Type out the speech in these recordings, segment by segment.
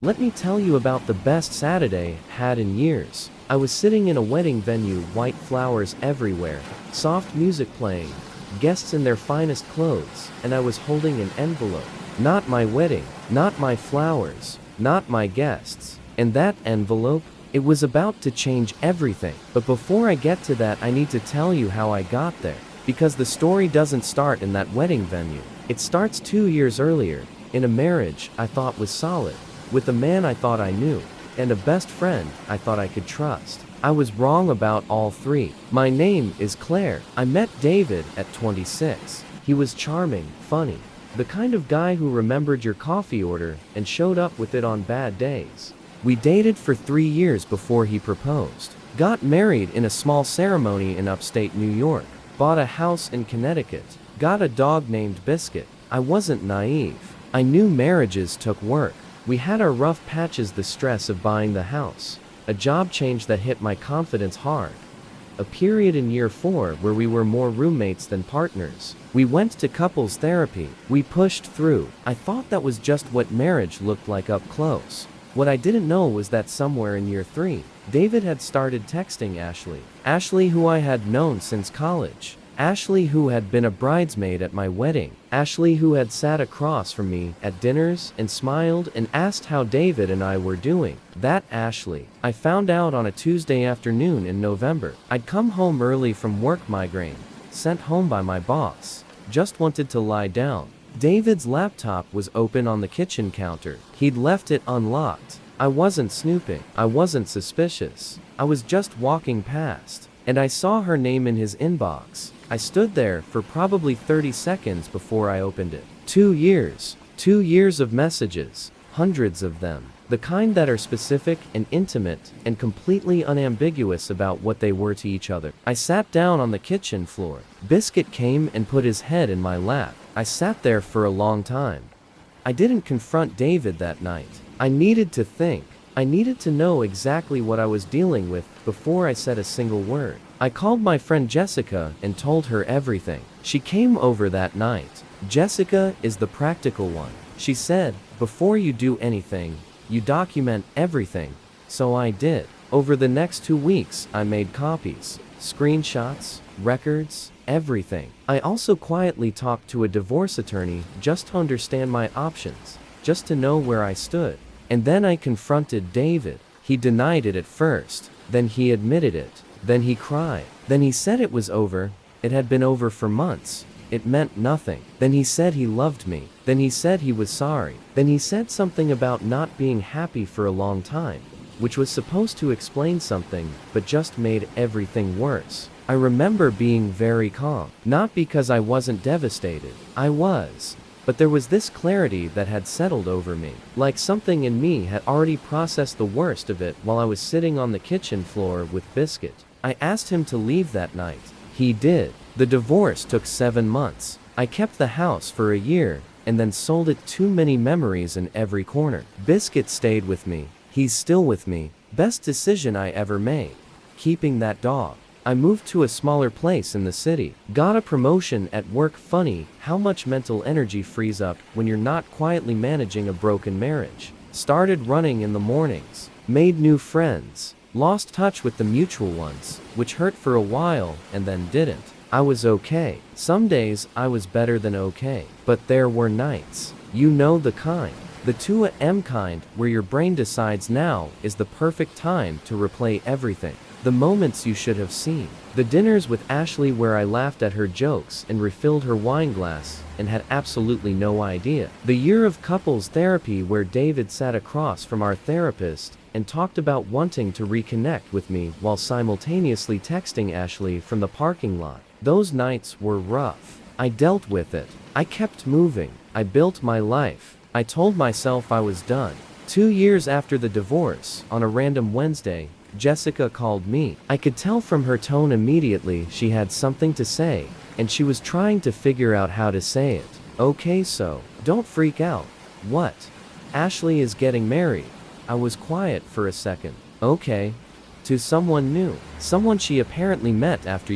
Let me tell you about the best Saturday had in years. I was sitting in a wedding venue, white flowers everywhere, soft music playing, guests in their finest clothes, and I was holding an envelope. Not my wedding, not my flowers, not my guests. And that envelope? It was about to change everything. But before I get to that, I need to tell you how I got there. Because the story doesn't start in that wedding venue. It starts 2 years earlier, in a marriage I thought was solid, with a man I thought I knew, and a best friend I thought I could trust. I was wrong about all three. My name is Claire. I met David at 26. He was charming, funny, the kind of guy who remembered your coffee order and showed up with it on bad days. We dated for 3 years before he proposed. Got married in a small ceremony in upstate New York. Bought a house in Connecticut. Got a dog named Biscuit. I wasn't naive. I knew marriages took work. We had our rough patches, the stress of buying the house, a job change that hit my confidence hard, a period in year 4 where we were more roommates than partners. We went to couples therapy. We pushed through. I thought that was just what marriage looked like up close. What I didn't know was that somewhere in year 3, David had started texting Ashley. Ashley, who I had known since college. Ashley, who had been a bridesmaid at my wedding. Ashley, who had sat across from me at dinners and smiled and asked how David and I were doing. That Ashley. I found out on a Tuesday afternoon in November. I'd come home early from work, migraine, sent home by my boss. Just wanted to lie down. David's laptop was open on the kitchen counter. He'd left it unlocked. I wasn't snooping. I wasn't suspicious. I was just walking past, and I saw her name in his inbox. I stood there for probably 30 seconds before I opened it. 2 years. 2 years of messages. Hundreds of them. The kind that are specific and intimate and completely unambiguous about what they were to each other. I sat down on the kitchen floor. Biscuit came and put his head in my lap. I sat there for a long time. I didn't confront David that night. I needed to think. I needed to know exactly what I was dealing with before I said a single word. I called my friend Jessica and told her everything. She came over that night. Jessica is the practical one. She said, before you do anything, you document everything. So I did. Over the next 2 weeks, I made copies, screenshots, records, everything. I also quietly talked to a divorce attorney just to understand my options, just to know where I stood. And then I confronted David. He denied it at first. Then he admitted it. Then he cried. Then he said it was over. It had been over for months. It meant nothing. Then he said he loved me. Then he said he was sorry. Then he said something about not being happy for a long time, which was supposed to explain something, but just made everything worse. I remember being very calm. Not because I wasn't devastated. I was. But there was this clarity that had settled over me. Like something in me had already processed the worst of it while I was sitting on the kitchen floor with Biscuit. I asked him to leave that night. He did. The divorce took 7 months. I kept the house for a year, and then sold it. Too many memories in every corner. Biscuit stayed with me. He's still with me. Best decision I ever made. Keeping that dog. I moved to a smaller place in the city. Got a promotion at work. Funny how much mental energy frees up when you're not quietly managing a broken marriage. Started running in the mornings. Made new friends. Lost touch with the mutual ones, which hurt for a while and then didn't. I was okay. Some days I was better than okay. But there were nights. You know the kind. The 2 a.m. kind where your brain decides now is the perfect time to replay everything. The moments you should have seen. The dinners with Ashley where I laughed at her jokes and refilled her wine glass and had absolutely no idea. The year of couples therapy where David sat across from our therapist and talked about wanting to reconnect with me while simultaneously texting Ashley from the parking lot. Those nights were rough. I dealt with it. I kept moving. I built my life. I told myself I was done. 2 years after the divorce, on a random Wednesday, Jessica called me. I could tell from her tone immediately she had something to say, and she was trying to figure out how to say it. Okay, so, don't freak out. What? Ashley is getting married. I was quiet for a second. Okay. To someone new. Someone she apparently met after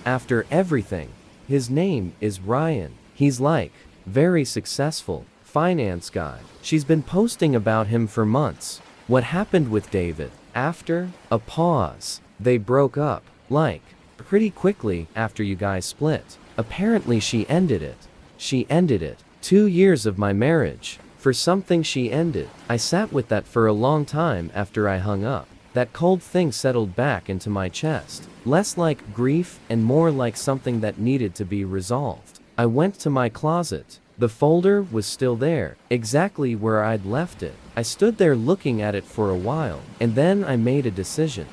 after everything. His name is Ryan. He's like, very successful, finance guy. She's been posting about him for months. What happened with David? After a pause, they broke up. Like, pretty quickly after you guys split. Apparently she ended it. She ended it. 2 years of my marriage. For something she ended. I sat with that for a long time after I hung up. That cold thing settled back into my chest. Less like grief and more like something that needed to be resolved. I went to my closet. The folder was still there, exactly where I'd left it. I stood there looking at it for a while, and then I made a decision.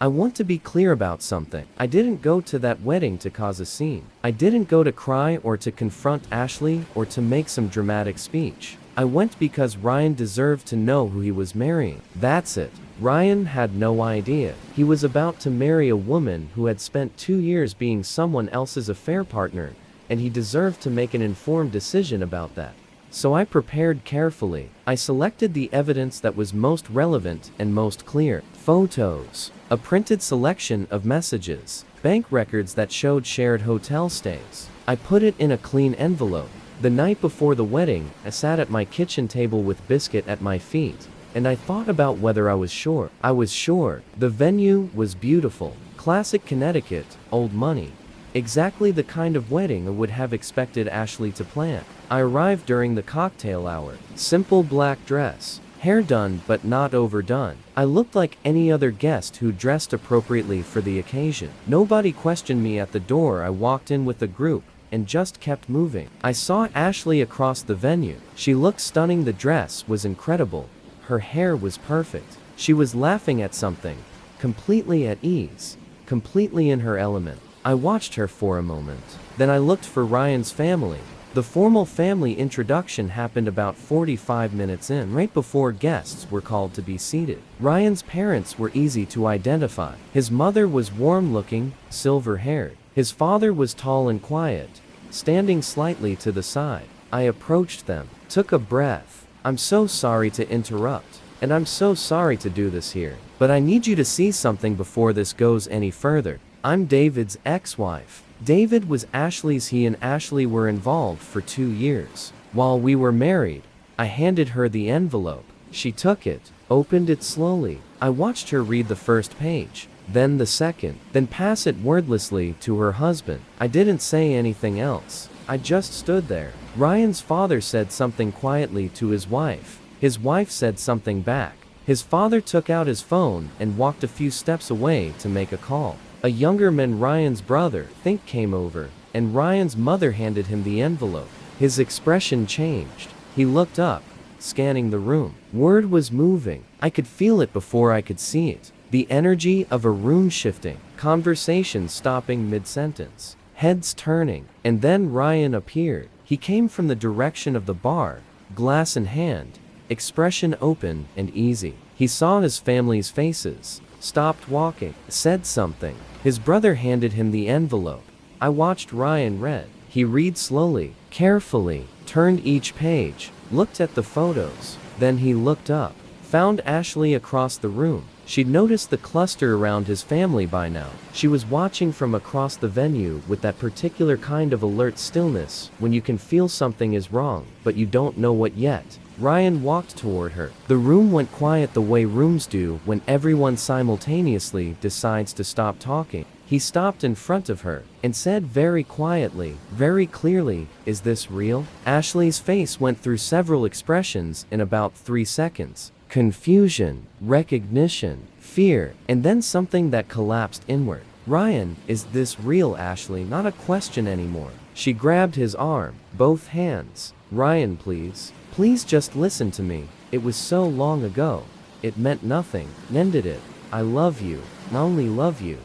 I want to be clear about something. I didn't go to that wedding to cause a scene. I didn't go to cry or to confront Ashley or to make some dramatic speech. I went because Ryan deserved to know who he was marrying. That's it. Ryan had no idea. He was about to marry a woman who had spent 2 years being someone else's affair partner, and he deserved to make an informed decision about that. So I prepared carefully. I selected the evidence that was most relevant and most clear. Photos. A printed selection of messages. Bank records that showed shared hotel stays. I put it in a clean envelope. The night before the wedding, I sat at my kitchen table with Biscuit at my feet, and I thought about whether I was sure. I was sure. The venue was beautiful. Classic Connecticut, old money. Exactly the kind of wedding I would have expected Ashley to plan. I arrived during the cocktail hour. Simple black dress. Hair done but not overdone. I looked like any other guest who dressed appropriately for the occasion. Nobody questioned me at the door. I walked in with the group and just kept moving. I saw Ashley across the venue. She looked stunning. The dress was incredible. Her hair was perfect. She was laughing at something. Completely at ease. Completely in her element. I watched her for a moment. Then I looked for Ryan's family. The formal family introduction happened about 45 minutes in, right before guests were called to be seated. Ryan's parents were easy to identify. His mother was warm-looking, silver-haired. His father was tall and quiet, standing slightly to the side. I approached them, took a breath. I'm so sorry to interrupt, and I'm so sorry to do this here, but I need you to see something before this goes any further. I'm David's ex-wife. David was Ashley's. He and Ashley were involved for 2 years. While we were married, I handed her the envelope. She took it, opened it slowly. I watched her read the first page, then the second, then pass it wordlessly to her husband. I didn't say anything else. I just stood there. Ryan's father said something quietly to his wife. His wife said something back. His father took out his phone and walked a few steps away to make a call. A younger man, Ryan's brother, came over, and Ryan's mother handed him the envelope. His expression changed. He looked up, scanning the room. Word was moving. I could feel it before I could see it. The energy of a room shifting. Conversation stopping mid-sentence. Heads turning. And then Ryan appeared. He came from the direction of the bar, glass in hand, expression open and easy. He saw his family's faces. Stopped walking, said something. His brother handed him the envelope. I watched Ryan read. He read slowly, carefully, turned each page, looked at the photos. Then he looked up, found Ashley across the room. She'd noticed the cluster around his family by now. She was watching from across the venue with that particular kind of alert stillness when you can feel something is wrong, but you don't know what yet. Ryan walked toward her. The room went quiet the way rooms do when everyone simultaneously decides to stop talking. He stopped in front of her and said very quietly, very clearly, "Is this real?" Ashley's face went through several expressions in about 3 seconds. Confusion, recognition, fear, and then something that collapsed inward. "Ryan, is this real, Ashley?" Not a question anymore. She grabbed his arm, both hands. "Ryan, please. Please just listen to me. It was so long ago. It meant nothing. Ended it. I love you. I only love you.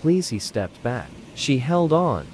Please." He stepped back. She held on.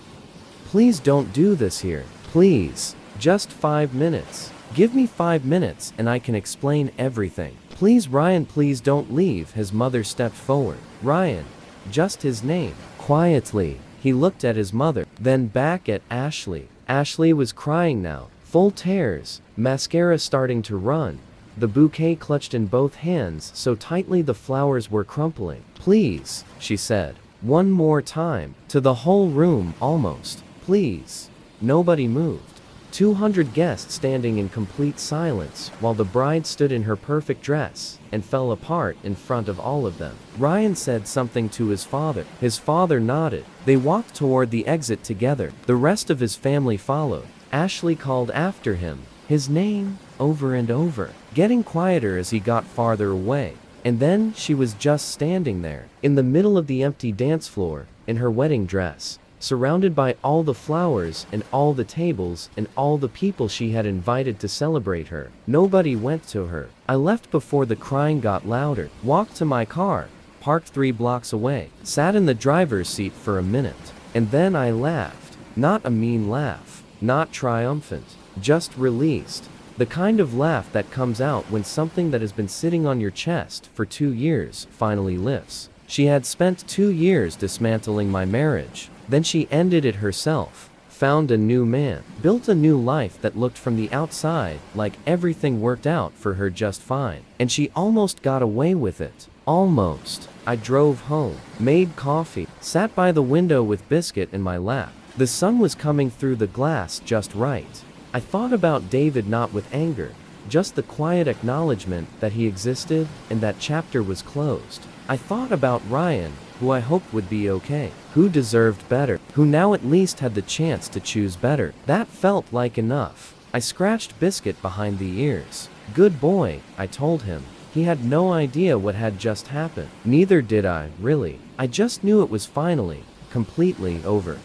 "Please don't do this here. Please. Just 5 minutes. Give me 5 minutes and I can explain everything. Please, Ryan, please don't leave." His mother stepped forward. "Ryan." Just his name. Quietly, he looked at his mother, then back at Ashley. Ashley was crying now. Full tears, mascara starting to run. The bouquet clutched in both hands so tightly the flowers were crumpling. "Please," she said. "One more time." To the whole room, almost. "Please." Nobody moved. 200 guests standing in complete silence while the bride stood in her perfect dress and fell apart in front of all of them. Ryan said something to his father. His father nodded. They walked toward the exit together. The rest of his family followed. Ashley called after him, his name, over and over, getting quieter as he got farther away. And then she was just standing there, in the middle of the empty dance floor, in her wedding dress, surrounded by all the flowers and all the tables and all the people she had invited to celebrate her. Nobody went to her. I left before the crying got louder, walked to my car, parked 3 blocks away, sat in the driver's seat for a minute, and then I laughed. Not a mean laugh, not triumphant, just released. The kind of laugh that comes out when something that has been sitting on your chest for 2 years finally lifts. She had spent 2 years dismantling my marriage. Then she ended it herself, found a new man, built a new life that looked from the outside like everything worked out for her just fine. And she almost got away with it. Almost. I drove home, made coffee, sat by the window with biscuit in my lap. The sun was coming through the glass just right. I thought about David, not with anger, just the quiet acknowledgement that he existed and that chapter was closed. I thought about Ryan, who I hoped would be okay, who deserved better, who now at least had the chance to choose better. That felt like enough. I scratched Biscuit behind the ears. Good boy, I told him. He had no idea what had just happened. Neither did I, really. I just knew it was finally, completely over.